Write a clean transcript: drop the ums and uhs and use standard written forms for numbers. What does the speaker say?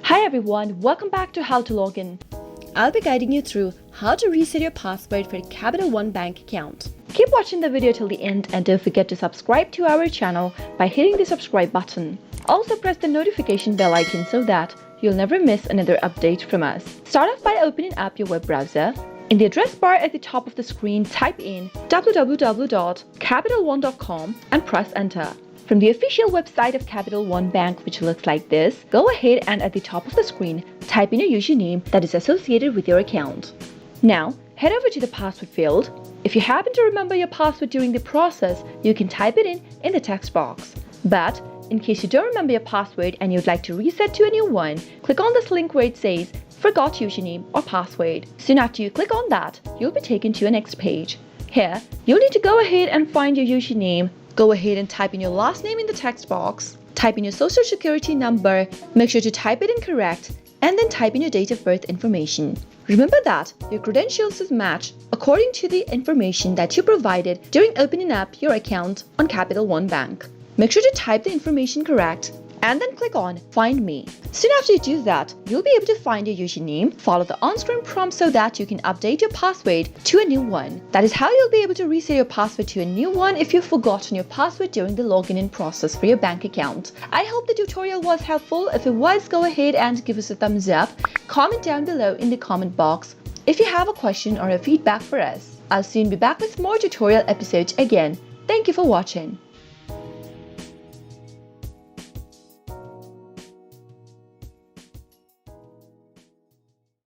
Hi everyone, welcome back to How to Login. I'll be guiding you through how to reset your password for a Capital One bank account. Keep watching the video till the end and don't forget to subscribe to our channel by hitting the subscribe button. Also press the notification bell icon so that you'll never miss another update from us. Start off by opening up your web browser. In the address bar at the top of the screen, type in www.capitalone.com and press enter. From the official website of Capital One Bank, which looks like this, go ahead and at the top of the screen, type in your username that is associated with your account. Now, head over to the password field. If you happen to remember your password during the process, you can type it in the text box. But in case you don't remember your password and you'd like to reset to a new one, click on this link where it says Forgot Username or Password. Soon after you click on that, you'll be taken to a next page. Here, you'll need to go ahead and find your username. Go ahead and type in your last name in the text box, type in your social security number, make sure to type it in correct, and then type in your date of birth information. Remember that your credentials is matched according to the information that you provided during opening up your account on Capital One Bank. Make sure to type the information correct and then click on Find Me. Soon after you do that, you'll be able to find your username, follow the on-screen prompt so that you can update your password to a new one. That is how you'll be able to reset your password to a new one if you've forgotten your password during the login-in process for your bank account. I hope the tutorial was helpful. If it was, go ahead and give us a thumbs up. Comment down below in the comment box if you have a question or a feedback for us. I'll soon be back with more tutorial episodes again. Thank you for watching.